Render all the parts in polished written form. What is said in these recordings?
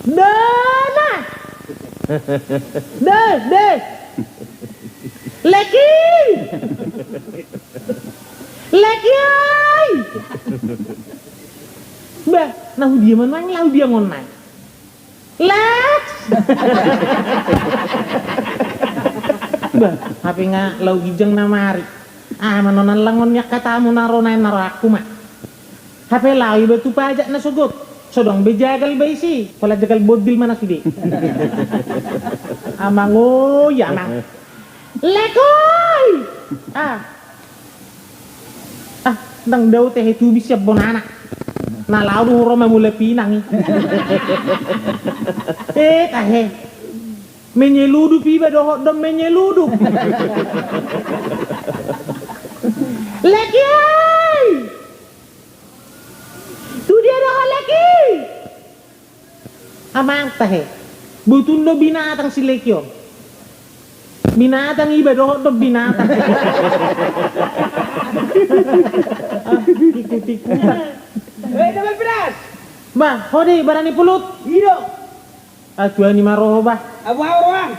Dana. Deh. Leki. Ay. Bah, nah dia menang lah dia ngonang. Lex. Bah, HP nga lau gijang na mari. Manonan langonnya katamu naronay naraku mah. HP lau iba tu pajak na sugot. Sodong bejagal baisi. Pala jagal bodil mana sudi. Amango ya mang. Lekoy. Dang daw teh itu bisa bonana. Na lau du roma mulai pinang. Tahe. Menyeludup iba doh dom menyeludup. Leki. Tu dia doh leki. Amang tahe. Butun do binatang si Lekyo. Binatang iba doh dom binatang. Tiku-tiku. Dapat beras. Bah, hodi barani pulut. Iyo. Tuan ni maroh bah. Abu orang.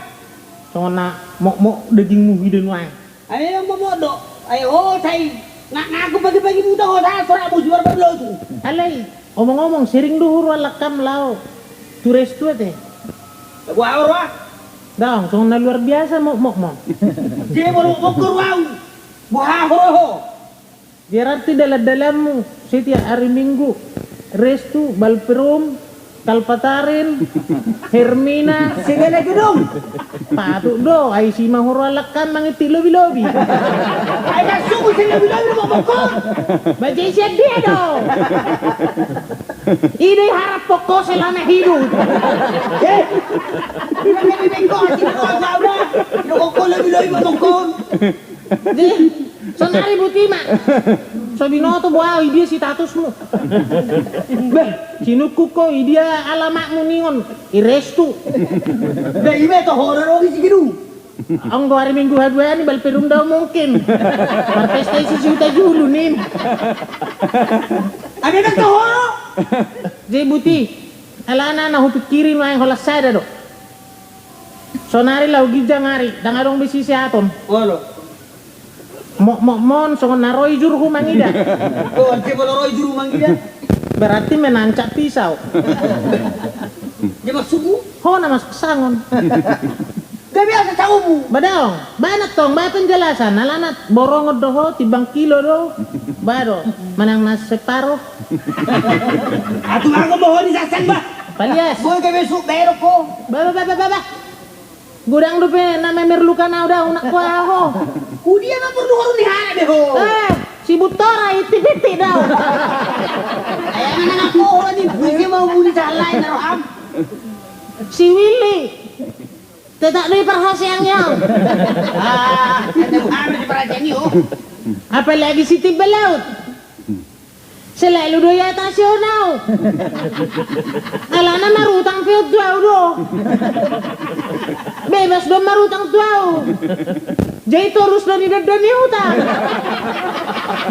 Sona mok daging mu hidun wang. Ayo momodok. Ayo say. Ngaku pagi-pagi muda hoda sora mu jual berlo tu. Alay, omong-omong sering duhur walakam lao. Tures tu teh. Abu orang. Dong, sona luar biasa mok. Dia baru ukur wau. Buah horo. Dia arti dalam-dalammu setiap hari Minggu. Restu, Balperum, Kalpatarin, Hermina, segala gedung. Patuk do, ay si mahuro alakam mangiti lobi-lobi. Ay nasuko sa lobi-lobi mo bokong. Bajay siya dia do. Ini harap pokok selama hidup. Hindi na kami bengko. Sino ko ang gawa? Inukok ko lobi-lobi mo bokong. Di, sonari butima. Sabi no to buah dia si tatusmu. Beh, sinuku ko dia alamakmu ningon. Irestu. Da ime to horor si gedung. Ang 2 hari Minggu hadwa ni balperum daw mungkin. Martes tayo si Juta Julu nin. Ano na to horor? Jadi buti, alana na hupikirin mo ang holas sada do. Sonari lau gijang hari, dangarong bisi si aton. Walo. Mon songon naroy juru humangida. Oh, dia boloroy juru manggida. Berarti menancap pisau. Dia masuk. Ho na mas kesangon. Dia biasa tahu mu. Badong, banat tong, ba penjelasan. Nalanat borongod doho tibang kilo do. Bado, manang nas separo. Atu ako mohon ni sasan ba? Palias. Boy kami besok bayar ko. Ba. Gudang dupe na memerlukan na udah unak ko ako. Dia na perlu harus dihana beho. Si Butora iti-iti daw. Ayan na ako orang ni puisi mau muli salay na roham. Si Willy. Tidak ada perhasiannya. Ada bukan di perhatian ni oh. Apalagi si Tiba Laut. Selalu doya tasional. Alana marutang fiot tuaw do. Bebas do marutang tuaw. Jai terus dari dadan ni utang.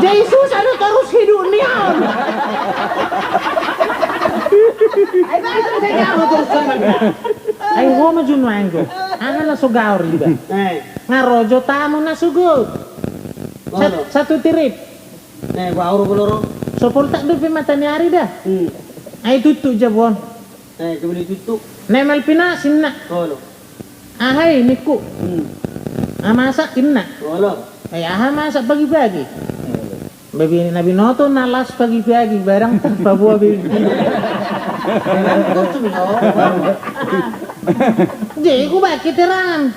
Jai susah do terus hidup ni am. Ay ba sa nyaho terus naman. Ay ho majunwang ko. Ana na sugaw riba. Ngarojo tamu na sugod. Satu tirip. Bauru boloro. Sopor tak dupi mata ni hari dah. Ay tutu jabon. Kembali tutup. Nemal pinasin na. Holo. Ahay niku. Masakin na. Holo. Ay masak pagi-pagi. Babi Nabi Noto nalas pagi-pagi barang tanpa buah bibi. Jadi ku baki terang.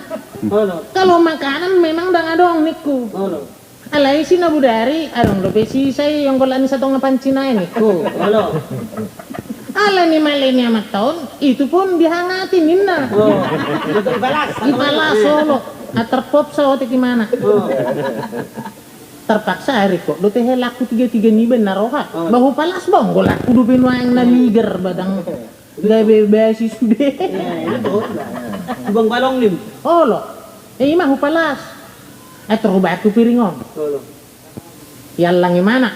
Holo. Kalau makanan memang dang adong niku. Holo. Alay si Nabudari, adong dope si say yung kolan sa tong napansinay niku. Holo. Ala ni malenya maton, itu pun dihangatin nina. Oh. Ibalas. Ipalas solo. At terpop sa otik gimana? Oh. Terpaksa hari kok do teh laku 3 ni benar roha. Bahu palas bong go laku do pinwaang na liger badang gabe basi sude. Itu. Bang balong lim. Oh lo. Mah palas. Terubah aku piringon. Holo. Yalang gimana?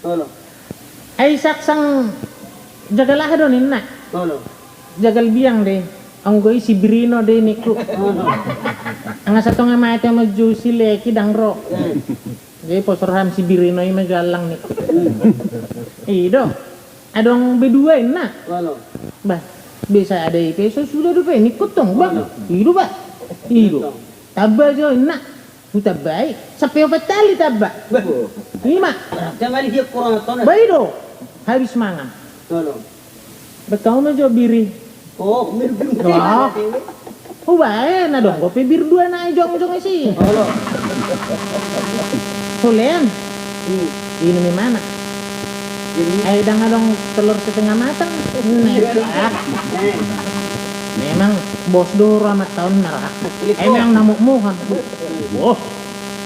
Holo. Ay saksang jagalah do ninna. Holo. jagal biang deh. Ang goy si Brino deh niku. Ang satu nga mati maju si Leki dang ro. Jadi posorham si Brino ini majalang niku. Ido. Adong berdua enak. Ano? Bah, bisa ada peso sudah dupe niku tong bang. Ido ba? Ido. Taba jo enak. Puta baik. Sampai petali taba. Lima. Jamali dia kurang ton. Baido. Habis mangan. Ano? Bekau mah jo biri. Oh, mirip-mirip. Wah. Oh bae na dong, kopi bir dua na jong-jong sih. Ano? Solean. Ini di mana? Ay dang dong telur setengah matang. Nah, memang bos doro amat tahun neraka. Memang namuk muhan. Oh,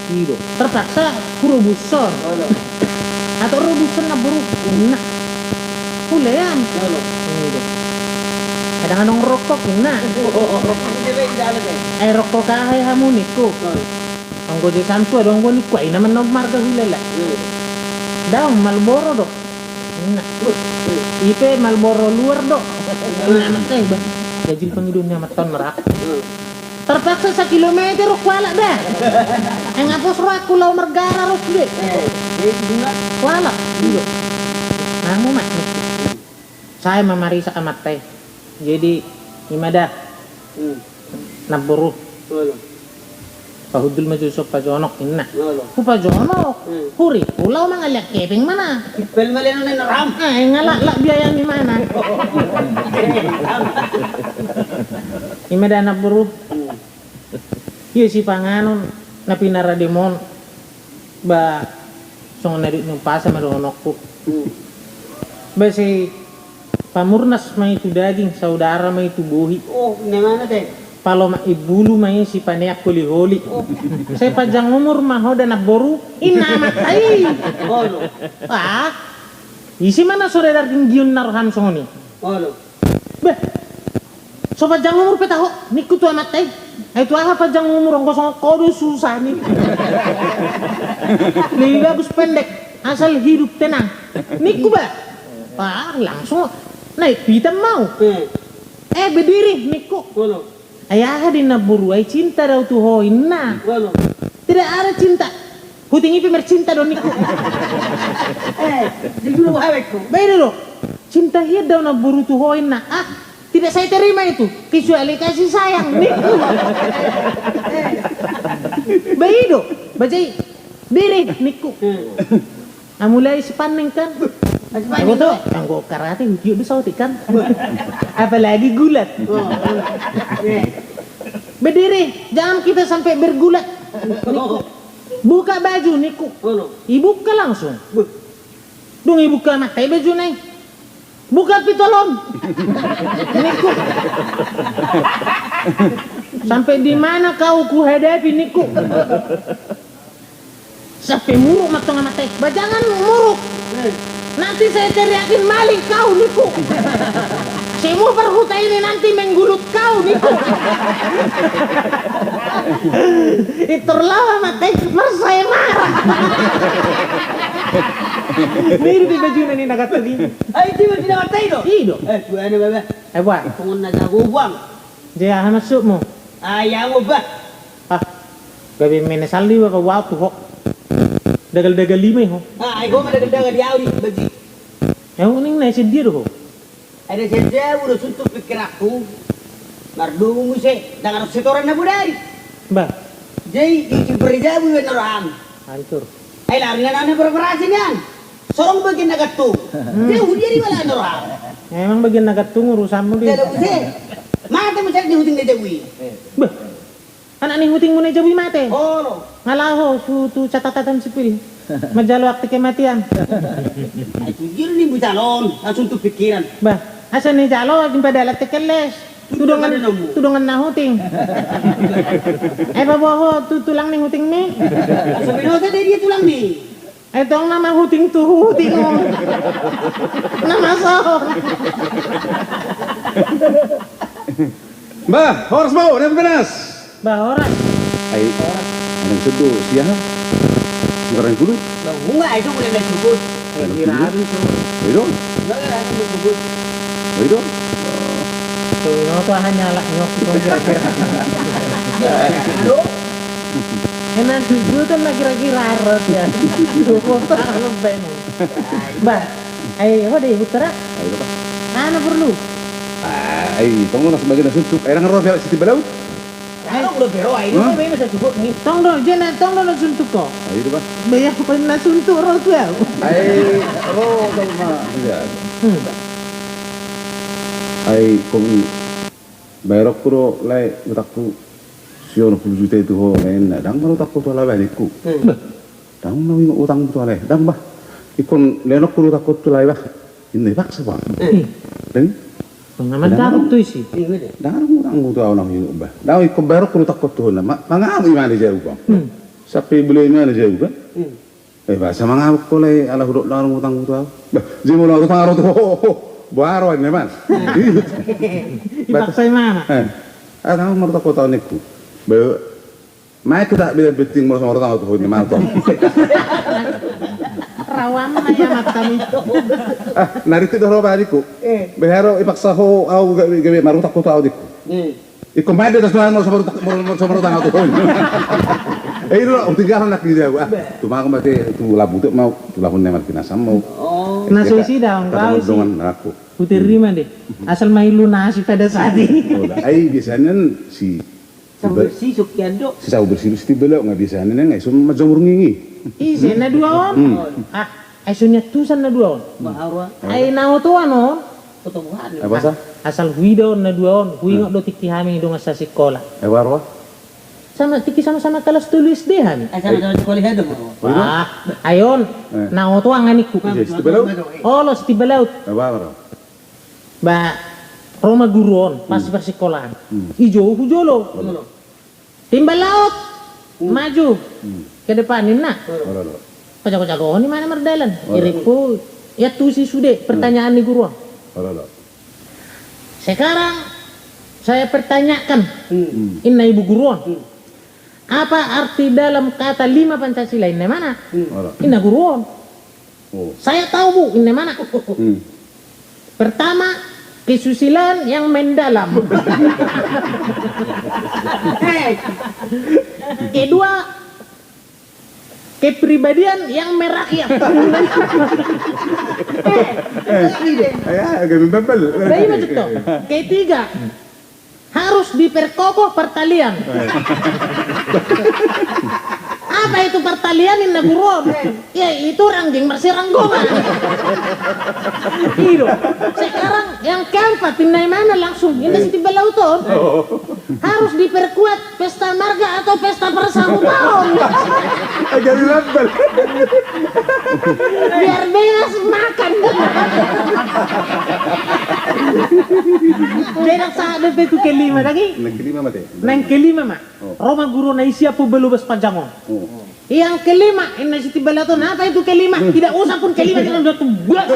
itu terpaksa kurubuson. Atau rubuson na buruk. Nah, solean. Ano? Itu. Kadang-kadang rokok na. Ay rokok kahay hamuniku. Ang go di samsu adong go ni kuai naman no marga hulala. Daw Malboro do. Na. Ipe Malboro luar do. Na matay ba. Gajil pangidun niya maton merak. Terpaksa sa kilometer wala dah. Ang apos ro aku law margara ro kude. Wala. Dilo. Namu mat. Saya memarisa kamatay. Jadi imada naburu pahudul maju sok pajonok inna ku pajonok huri pulau mangalak keping mana Ipel maleno na naram. ngalak lak biaya di mana imada naburu iya si panganon na pinarademon ba song nadit ng pasa madonokku ba si pamurnas may itu daging, saudara may itu buhi. Oh, di mana teh? Palo ma ibulu may si paneak holi-holi. Saya pajang umur maho dan naboru inamatay. Oh, no. Ah, isi mana sore darting giun narohan songoni. Oh, no. Beh, so pajang umur petaho, niku tu amatay. Itu apa pajang umur ang kosong kodo susah nih. Lebih bagus pendek, asal hidup tenang. Niku ba? Ah, langsung naik hitam mau. Berdiri niku. Ano? Ayah din naburu ay cinta daw tuhoin na. Ano? Tidak ada cinta. Huting ipi mercinta do niku. Di dulu hawek ko. Beda do. Cinta hiya daw naburu tuhoin na. Ah, tidak saya terima itu. Kecuali kasih sayang niku. Beda. Bajai. Diri niku. Mulai sepaneng kan. Aku tuh anggo karate hiu bisa kan. Apalagi gulat. Berdiri, jangan kita sampai bergulat. Niku. Buka baju niku. Ibuka langsung. Dong ibuka matai baju nih. Buka pitolong. Niku. Sampai di mana kau kuhadapi niku? Sampai muruk matong matai. Jangan muruk. Nanti saya teriakin maling kau niku. Semua perhuta ini nanti menggulut kau niku. Itulah matai mar saya marah. Mirip di baju ini naga tadi. Ay, di ba tinamatay do? Ido. Buwan na ba ba? Buat. Kung nagagubang. Jaya masuk mo. Ayaw mo ba? Ah. Gabi menesal di ba wow tuh ho. Dagal-dagal lima ho. Ay, ko madagal-dagal yaw di baji. Yang uning na si dir ho. Ada saja udah suntuk pikir aku. Mardungu se, dengan setoran na budari. Ba. Jadi iki berjabu ben orang. Hancur. Ay lari na nana berperasi niyan. Sorong bagian nagattu. Dia udah di mana orang. Emang bagian nagat tuh urusanmu Dia dia. udah. Mata macam di huting dejawi. Bah. Anak nih huting mo na jawi mate. Oh, no. Ngalaho su catatan sipil. Majalo akte kematian. Ay tujir ni butalon, langsung tuh pikiran. Bah, asa ni jalo jumpa dalat tekeles. Tudongan na huting. Babaho tulang nih huting ni. Sabihin sa dia tulang ni. Itong nama huting tu huting mo. Nama so. Mbah, horas mau, udah beres. Bah orang. Ay, anong sudo siya? Sekarang kudu. Bunga itu boleh naik subut. Kirabi so. Oido, Enggak ada naik subut. oido. tuh hanya lah ngopi kira-kira. Aduh, Enak dulu kan lagi kira-kira arot ya. Dua tahun beno. Ba, ayo deh utara. Ay, ito pa. Ano perlu? Ay, tunggu na sebagai nasuntuk. Ay, nang rosa si Tibalaw. ano udah pero ay ini Hah? may sa cukup nih. Tong do, jena tong do na suntuk ko. Ay, ito pa. Bayar pa na suntuk ro tuh ya. Ay, tama. Ayan. Ay, kung bayarok ko ro, lay, matak ko. Siyo no juta itu ho, lay, na, dang marutak ko to alay, ko. Dang nawing utang to alay, dang ba? Ikon, lenok ko rutak ko to alay ba? Hindi baksa ba? Dang? Pengaman daruk tuh sih. Ini deh. Dang utang ko to aw nang yung ba? Dang ikon bayarok ko rutak ko to na, mga amo imani jaya ko. Sapi beli imani jaya ko. Eh, ba, sa mga ko lay, ala hurok na utang ko to aw. Ba, di mo na utang araw to, buharo ay naman. Ipaksay mana? Ah, kamu marutak ko tahu niku. Ba, mai kita bila beting mo sa marutak ko ni marutak. Rawam na ya mata nito. Ah, narito do roba niku. Beharo ipaksa ho aw gawe marutak ko tahu niku. Iko mai de tas mo sa marutak ko. Eh, itu tinggal nak dia gua. Cuma aku mati tu labu tu mau tu labu nemat kinasam mau. Oh, Kena susi daun kau sih. Dengan aku. Putih terima deh. Asal main lunasi pada saat ini. Ay biasanya si sambil si sukian dok. si sabu bersih si belok nggak biasanya neng ay sum majong rungingi. Isi na dua on. Ah, ay sunya tusan na dua on. Bahawa Ay nao tuh ano. pertemuan. Apa sah? Asal hui daon na dua on. Hui nggak do tiki hami dong sa sekolah. Warwa? Sama tiki sama-sama kelas tulis deh hami. Ay sama sekolah ada mo. Ah, ayon. Nao tuh anganiku. Si belok? Oh, lo si belaut. Warwa? Ba Roma guruon pas persekolahan. Ijo hujolo. Timbal laut. Maju. Ke depanin nak. Warwa? Kocak-kocak di mana merdalan? Iriku ya tuh sih sudah pertanyaan di guruan. Warwa? Sekarang saya pertanyakan, Inna Ibu Guruan, apa arti dalam kata 5 Pancasila ini mana? Warwa? Inna Guruan. Oh. Saya tahu Bu, ini mana? Pertama, kesusilaan yang mendalam. Kedua, kepribadian yang merakyat. Ay, agak bimbel. Bayi macam tuh. Ketiga, harus diperkokoh pertalian. Apa itu pertalian Inna Guruan? Ya itu rangging bersih ranggongan. Itu. Sekarang yang keempat Inna mana langsung Inna Siti Balauton. Harus diperkuat pesta marga atau pesta persambutan. Agak bimbel. Biar bebas makan. Berak saat itu kelima lagi. Nagkelima mati. Nang kelima mak, Roma guru na siapa belubas panjangon. Yang kelima, Inna Siti Balaton, apa itu kelima? Tidak usah pun kelima, kita udah tugas.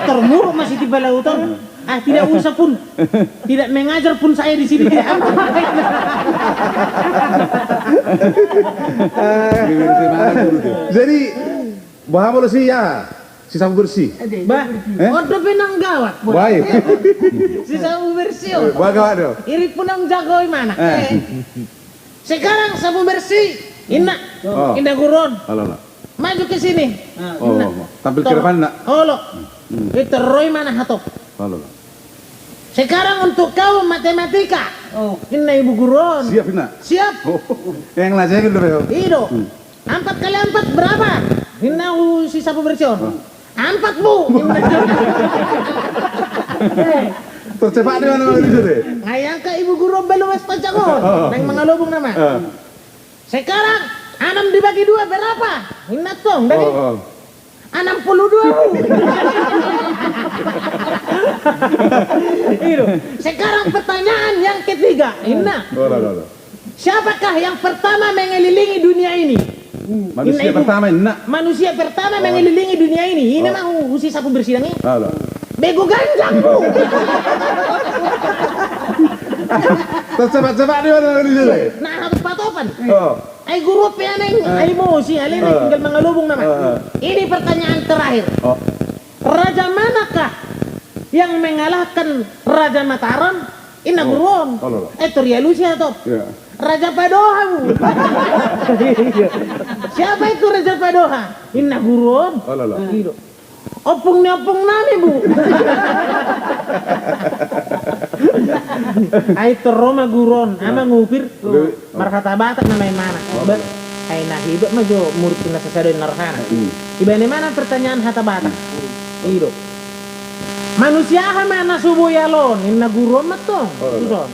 Termuruk masih Siti Balaton. Ah, tidak usah pun, tidak mengajar pun saya di sini. Jadi, bahan lo sih ya, si sabu bersih. Bah, order penang gawat. Baik. Si sabu bersih. Baik gawat do. Irit punang jago mana? Sekarang sabu bersih, Inna, Oh. Inna Guron, Halo, halo. maju ke sini. Oh, tampil ke depan nak. Oh lo, itu Roy mana hatop? Halo, halo. Sekarang untuk kau matematika, Oh, Inna Ibu Guron. Siap nak. Siap. Oh, yang lajar gitu bro. Ido. 4 kali 4 berapa? Inna si sapu bersih. 4 Bu. Tercepat di mana itu deh. Ngayang ke Ibu Guron belum es pancangon. Neng mengalubung nama. Sekarang 6 dibagi 2 berapa? Inna tong dari Oh, 62. Ido. Sekarang pertanyaan yang ketiga, Inna. oh, halo. Siapakah yang pertama mengelilingi dunia ini? Manusia Ibu. pertama nak. Manusia pertama mengelilingi dunia ini. Ini mah usi sapu bersih ini. Halo. Bego ganjang Bu. Tercepat di mana itu deh. Nah harus patopan. Oh, Ay guru pianeng, ay mosi, alin tinggal mengalubung nama. Ini pertanyaan terakhir. oh. Raja manakah yang mengalahkan Raja Mataram, Inaguron. Itu Rialusia toh. Ya. Raja Padoha, Bu. Siapa itu Raja Padoha? Inaguron. Gitu. Opung nami, Bu. Itu Roma Guron, ama ngupir markata batak namanya mana? Ay nahido majo murid na sa sadoy narhana. Iba ni mana pertanyaan hata batak. Ido. Manusia mana subuyalon, inna guron matong. Guron.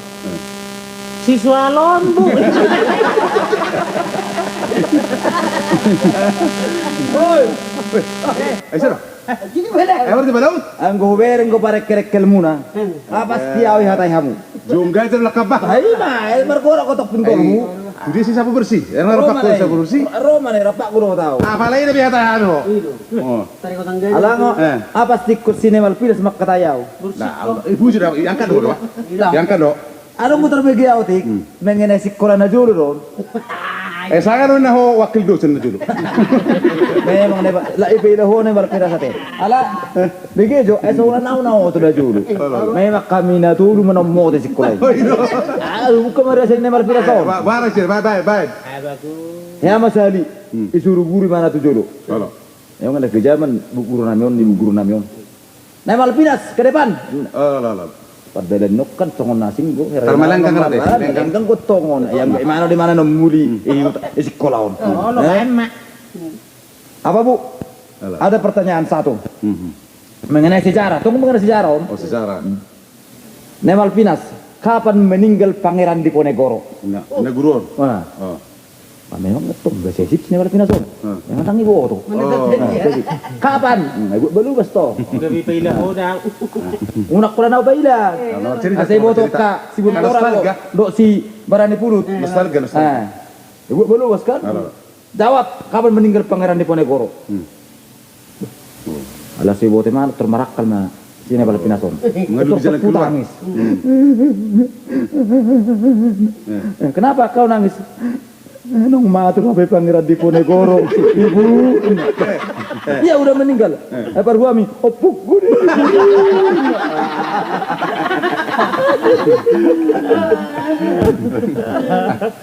Siswalon, Bu. Ay, sir. Gini bala. Ay, berarti ba laut? Ang gobereng ko pare kerekel muna. Pasti awi hatay hamu. Jungga itu lakab ba? Ay ma, markora ko tok pinggolmu. Jadi si sapu bersih. Yang rapak ko sapu bersih. Roma ne rapak ko tao. Apa lagi na biya tayo? Oh. Tari ko tanggal. Alango, apa stikko sinemal pilas makatayaw. Nah, ibu sudah angkat dulu, Pak. Angkat dulu. Ano mo tarbegi autik? Mengenai sikola na jolo ron. Saya rin na ho wakil dosen na dulu. Memang ne la ipila ho ne barpira sate. Ala, bigi jo eso na naw to na jolo. Memang kami na tulu manommo te sikola. Ah, buka mara sen ne barpira so. Bara sir, bye. Ya masali, isuru guru mana tu jolo. Halo. Yang ada kejaman guru namion di guru namion. Nah Malpinas ke depan. Halo. Padahal nok kan tongon nasing go. Termalengkang kan deh. Lengkang go tongon. Yang di mana nomuli sekolah on. Oh, lo emak. Apa Bu? Ada pertanyaan satu. Mengenai sejarah. Tunggu mengenai sejarah on. Oh, sejarah. Nah Malpinas, kapan meninggal Pangeran Diponegoro? Na guruan. Wah. Oh. Memang betul bahasa Sip Nih Malpinas on. Yang tang ibu tuh. Kapan? Ibu belum besto. Gabi pila ho daw. Unak pula na baila. Kasi boto ka si Buntora do si Barani Pulut. Nostalgia. Ibu belum was kan? Jawab, kapan meninggal Pangeran Diponegoro? Alas si bote mana termarakal na sini bala pinason. Mengadu jalan keluar. Nangis. Kenapa kau nangis? Nung matur sampai Pangeran Diponegoro. Ibu. Dia udah meninggal. Apa suami? Opuk gue.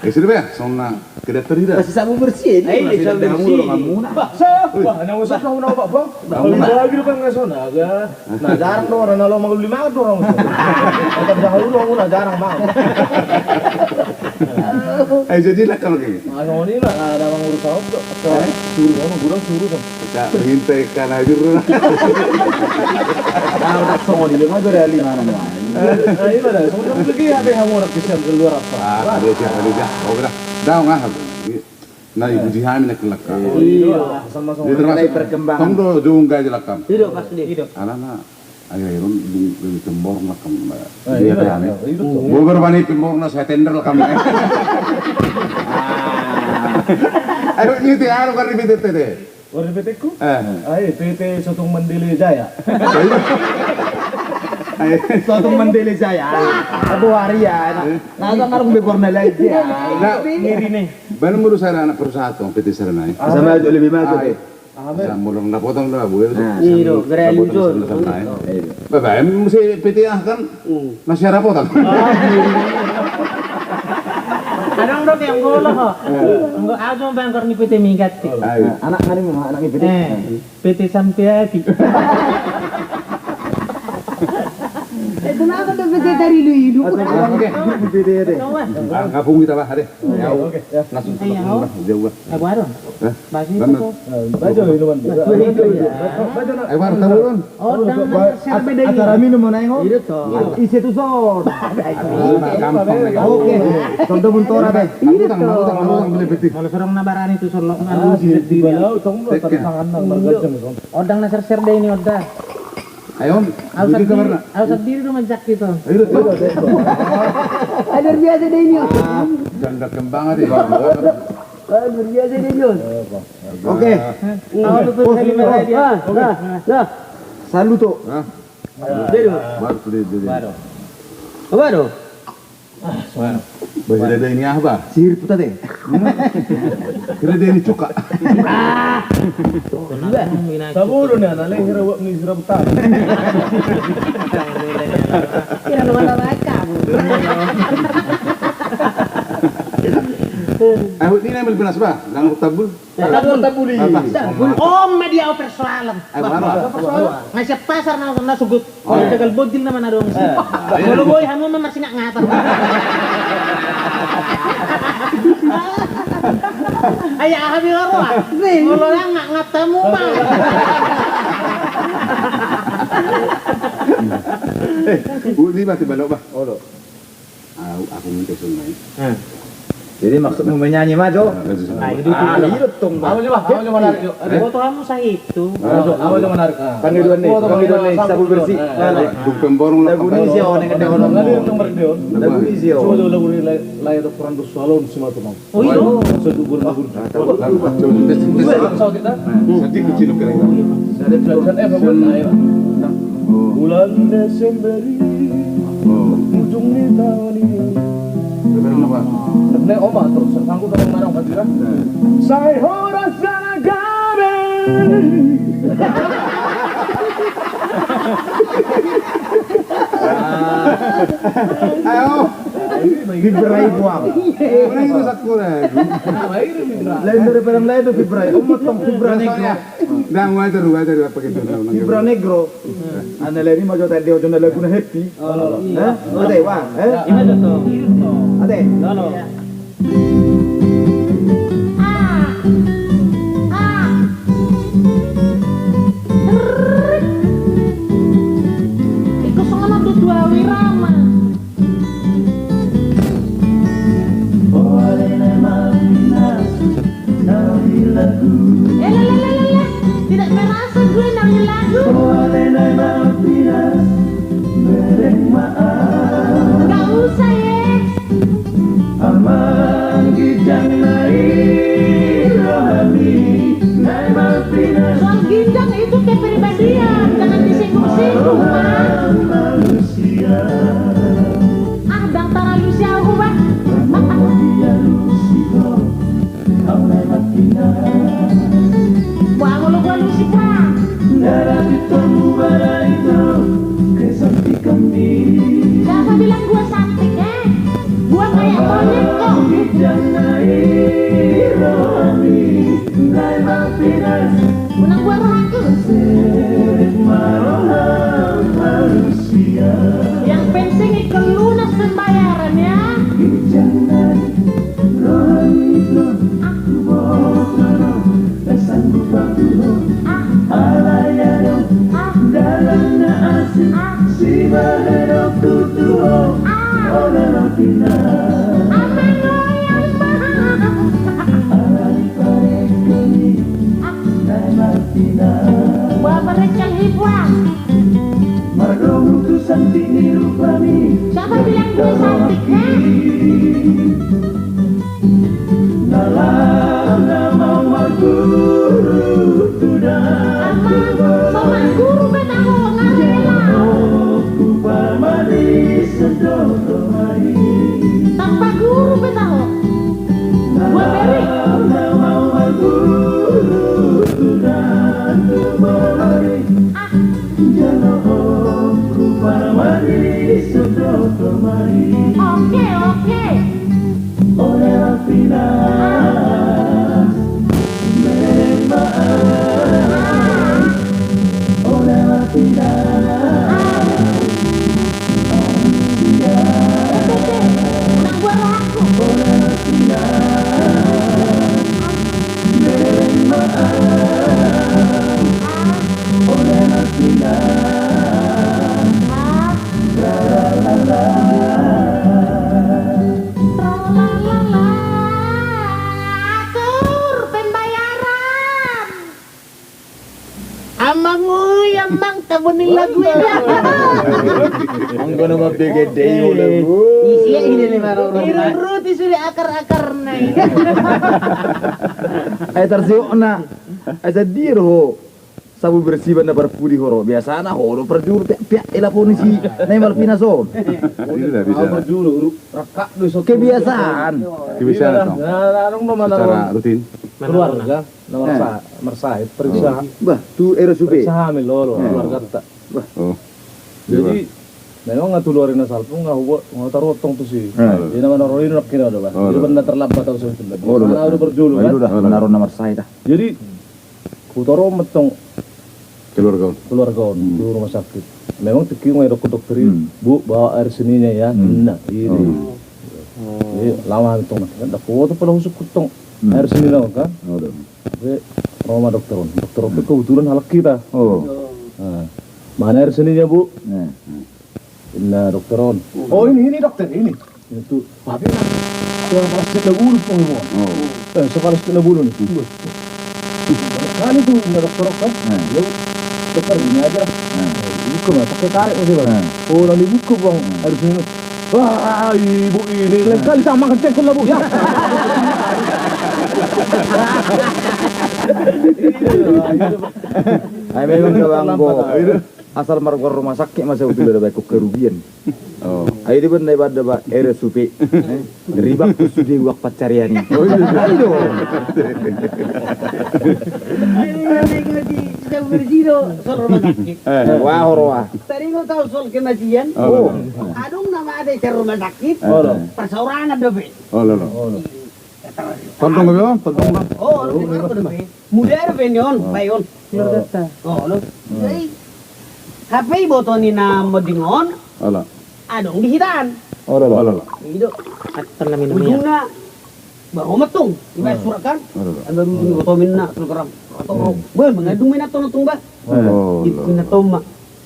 Sudah ya, sona kedekter tidak. Masih sabu bersih. Ay, sabu bersih. Wah, nang usap na una pa ba? Lagi pa nga sona aga. Na jarang do na lo mga lima do orang. Atau dah ulo una jarang ba. Ay, jadi lah kalau kayak. Ano ni na ada mga urusan do. Suruh ono gurang suruh kan. Kita mengintai kan hajur. Kalau tak songo di lima ada lima nama. Ay ba dai. Sudah lagi ada yang mau nak kisah keluar apa. Ada dia. Oh, dah. Dah ngah. Nah, ibu jihami nak kelakar. Iya, sama-sama. Dia termasuk perkembangan. kamu tuh jungga aja lakam. Hidup pasti. Hidup. Anak ayo di tembor lakam. Iya, Dia kan. itu tuh. Mau berbani tembor na saya tender lakam. Ayo ini teh anu kan ribet teh. Wari PT ku? Ay, PT Sotong Mandili Jaya. Sotong Mandeli Jaya. Abu Harian. Nah, kan harus bekor na lagi. Nah, Ngiri nih. Baru ngurus saya anak perusahaan tuh PT Serenai. Sama aja lebih maju deh. Saya mulai napotong dah bu. Iyo, gereli jol. Bapak, mesti PT kan masih ada potong. Anong dok yang golo ho? Ang ajo bangkor ni PT Migat. Anak ngani mo, anak ibu. PT Sampiati. Ito na ako dapat dari lu. Oke. Ngapung kita bah, hari. Oke, ya. Langsung Ayaw. jauh. Aku aron. Basi Bener. ko. Bajo minuman. Bajo na. Ayo baru tahu kan? Oh, serbe dai. Acara minum mo na ngo. Hidup to. Isi tu son. Gampang lagi. Oke. Tonton buntora deh. Malutang beli PT. Kalau serong nabarani tu sorlok Ah, anu di di balaw tong tangan nang margajam son. Odang na ser dai ni oda. Ayo, Ausad duduk kamar nak. Ausad diri tu majak gitu. Ayo, Ada biasa deh ini. janda kembang aja. Ada biasa deh Jol. Oke. Oh, betul kali merah dia. Nah, Saluto. Dedo. Baru tuh dia. Baru. Ah, Bahasa ada ini apa? Sihir puta deh. Kira dia ini cuka. Saburo na nalay hirawak ni Sirabutan. Kira naman na baca. Ini namanya binas ba? Lang tabul. Tabuli. Oh, media persoalan. Ngasih pasar na sugut. Kalau jagal bodil naman na dong. Kalau boy hamu masih nggak ngatar. Ayah habi laro ah. Kalau lang nggak ngatamu mah. Ini mati balok ba? Oh, Aku minta sungai. jadi maksudmu menyanyi mah, Jo? Hidup tong. Awal coba narik yuk. Foto kamu sah itu. Awal coba narik. Panggilan nih, sabu bersih. Pemborong Lagu ini sih orang yang dengar Ngali yung nomor dia. Lagu ini sih. Coba daw lagu ni layo to kurang dos salon si Matumang. Oh iya. Sa dugur na gur. Sa kita. Sedih kecil kira. Sa bulan ayo. Bulan Desember ujung ni tahun ini. Benar apa? Nagna oma terus sangko ka marang kadira. Say horas na gabi. Ayo. Vibrai buang. Mana itu sakku na? Lain daripada yang lain tuh vibrai. Umat tong vibra negro. Dah wajar pakai itu. Vibra negro. Ane lain ini maju tadi ojo lagu na happy. Ade wah. Ini ada tuh. Ade. Halo. Ikut sama tuh dua wirama. Tidak merasa gue nanya lagu. Gak usah ya. Soal ginjang itu kepribadian, jangan disinggung-singgung, Pak. Bang Tara Lucia aku, Pak. Wah, kalau gua Lucy, Pak. Siapa bilang gua cantik, Gua kayak monyet kok. Unang gua rohaku. Yang penting itu lunas pembayaran ya. Gua merecang hibuan. Siapa bilang gue cantik, sama guru betaho ngarela. Tanpa guru betaho. Gua beri. Oke. Unang gua rohaku. Atur pembayaran. Amangu yang mang tabunin lagu ini. Ang gano mabigede yung lagu. Isinya ini nih baru. Ruti sudah akar-akar naik. Ay tersiyo na. Ay sa diro. sabu bersih banda berpudi horo biasa na horo perjuru pia ela ponisi nai Malvina son Ini dah bisa. Berjulu rakak lu so kebiasaan Kebiasaan dong. Narong naman Secara rutin. keluarga nomor mersait periksa bah tu RSUP periksa hamil lolo keluarga tak. Oh. Jadi memang nggak tuluarin asal pun nggak hubo nggak tarotong tuh sih. Jadi nama naroin nak kira udah bah. Jadi benda terlambat atau sesuatu. Oh, udah. Udah berjulu itu kan. dah menaruh nomor saya dah Jadi kutoro metong Keluarga. keluarga di rumah sakit. Memang tiki ngai dokter bu bawa air seninya ya. Nah ini. Jadi lama itu kan. Dah kuat pada usuk kutong air seni lah kan. udah Jadi rumah dokter itu kebetulan halak kita. oh Nah, mana air seninya bu? nah Nah dokteron. Oh ini dokter ini. Itu tapi kan orang plastik na bulu pun mo. Oh. Sepalas na bulu nih. Kali tuh na dokter kan. Yo dokter ini aja. Buka mah pakai tarik masih bang. Oh lalu buka bang harus ini. Wah ibu ini lain kali sama kan cekul lah bu ya. ay memang kabanggo asal margor rumah sakit masa udah ada baik kerugian Oh. ay di benda ibadah ba RSUP ribak tu sudi wak pacariani Sudah berjiro soal rumah sakit. wah horwa Tadi kau tahu soal kematian? Oh. Adung nama ada cara rumah sakit. Perseorangan dobe. Oh, lolo. Tontong ba? Tontong ba? Oh, lu dengar apa dobe? Muda dobe nyon, bayon. Oh, lu. Jadi HP botonin na modingon, Ala. adong dihitan. Oh, lolo. Itu Atal na minum ya. ujungnya baru metung, iba surat kan? Lolo. Anda dulu botomin na program. Atau boy mengadung minaton tung ba? Oh, Itu lolo. minaton ma.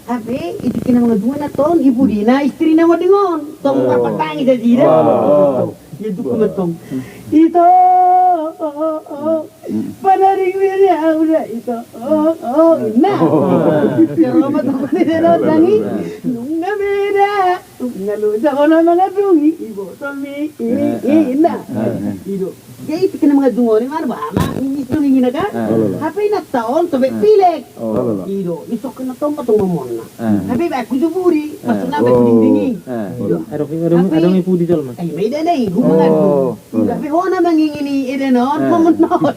Tapi itu kena mengadung minaton ibu dina istri na modingon. Tong apa tangi sa jira. Itu kumatong. Ito panaring niya udah itu. Na. Pero matong nila tangi. Nung namera, nalusa ko na mga dungi, ibo tomi, na. Ido. Kaya itu kena mga dungo ni mana ba? Mistungi na ka? Hapay na taon, tobe pilek. Lolo. Ido, isok na taon patong mamon na. Hapay ba kujuburi, maso na ba kuding-dingi. Adong ipu di tol man. Ay, may danay, gumangan. Tapi ko na mangingini idanon, pamunod.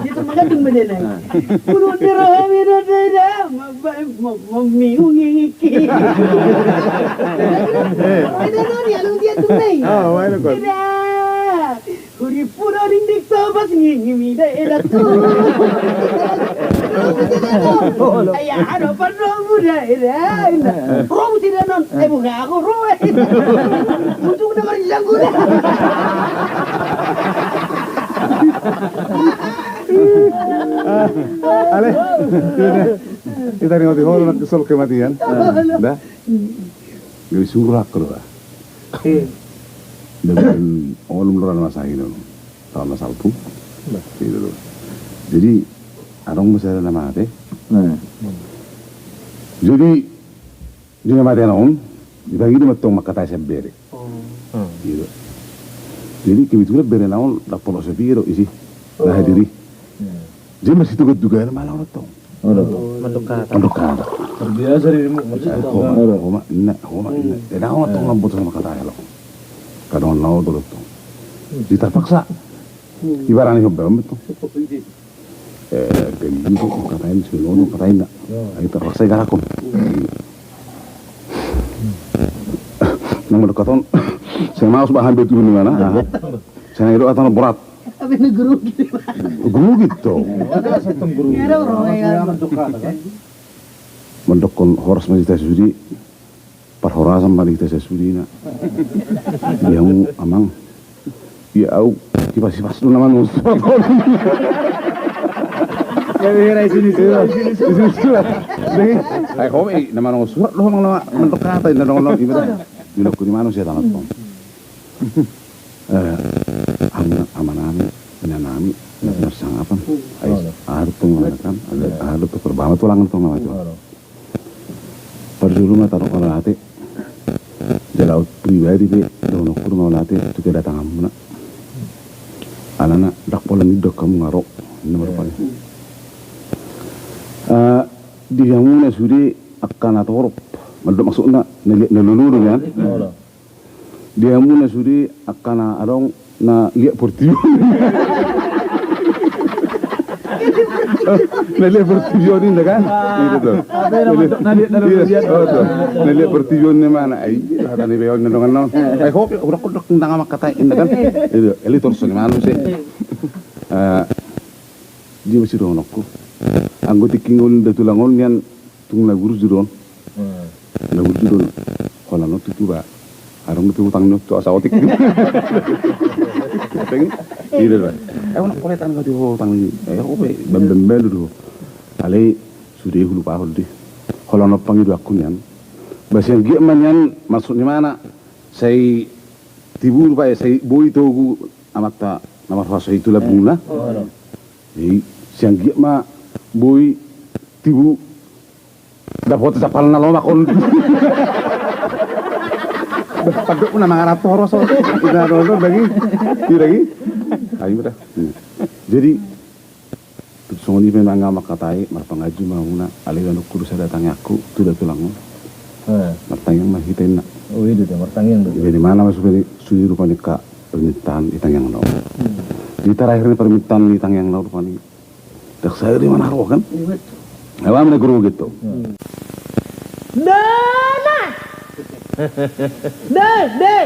Dito magadong madanay. Puno ni Rami na dada, magmihungingiki. Ay, danon, yalong diya tunay. Ah, bueno, con. Ida, kuri puro ring dik sobas ngingimida edato. Ay, ano pa romo na ida. Romo tidak non, ay buka ako romo. Untuk na marisang guna. Ale. Kita ni ngoti holo nak kesel kematian. Dah. Gak suruh aku lah. Dengan olum luran masa ini loh. Tahun masa itu. Gitu loh. Jadi arong masa nama teh. Jadi dia mati naon dibagi di matong makata sebere. Gitu. Jadi kebetulan bere naon dak polo sepiro isi. Nah diri. Jadi masih tugas juga malah orang tong. Menduka. Pendukar. Terbiasa dirimu Homa, ina. Dan ako tong lambot sama kata lo. Kadang nao dulu tong. Di terpaksa. Ibaratnya hobam itu. Kemudian itu katain sebelum katain nak. Itu terpaksa garakom. Nang katon. Saya mau subahan betul di mana? Saya itu atau berat. Tapi neguru gitu. Guru gitu. ada satu guru Ada orang yang Mendokon horas majita sudi. Parhorasan majita sudi na. Yang amang. Ya au kipas lu naman musuh. kira sini Deh, ay kami naman surat lo mga mentok kata na nong iba. Bilog ko ni mano siya tanat ko. Ang amanami, pinanami, nasangapan. Ay, harap itong malakan. Harap ito, perbamat walang itong mga ito. Parjulu na tarong kalahati. Jalaut pribadi, daw na kurang kalahati, ito kadatangan mo na. Ala na, dakpo lang idok kamu ngarok. Ini baru paling. dia muna suri akan atorop. Maksud maksudnya nalululu kan? Dia muna suri akan arong na lihat portio. Nalihat portio ni kan? Itu tuh. Nalihat portio ni mana? Ay, ada ni beyon nandungan no. Ay, hope udah kudak tentang amak kata ini kan? Itu, elitor so ni mana sih? Dia masih doang aku. Anggota kingol datulangon yan tung nagurus juron. Nagurus juron. Kalau no tu ba, arang tu utang no tu asa otik. Pengen, iya dah. Nak boleh tangan kau tu utang ni. Aku bem dulu. Alai sudah hulu pahul di. Kalau no panggil aku yan. Bahasa yang giat man maksudnya mana? Saya tibur pa saya boy tu amat tak nama fasa itu lah bunga. Jadi siang giat mah boy tibu dapat sapal na loma kon. Pagdo pun nama ngarap toros so. Ina nonton lagi. Ayo dah. Jadi songoni memang ngamak katai marpangaju mauna aliran kudu saya datangnya aku sudah tulang. Martangyang mah hitain nak. Oh itu dia martangyang tu. Di mana masuk dari sudi rupanya kak permintaan itang yang nol. Di terakhirnya permintaan itang yang nol rupanya. Tak saya di mana roh kan? Awam na guru gitu. Dana. Deh.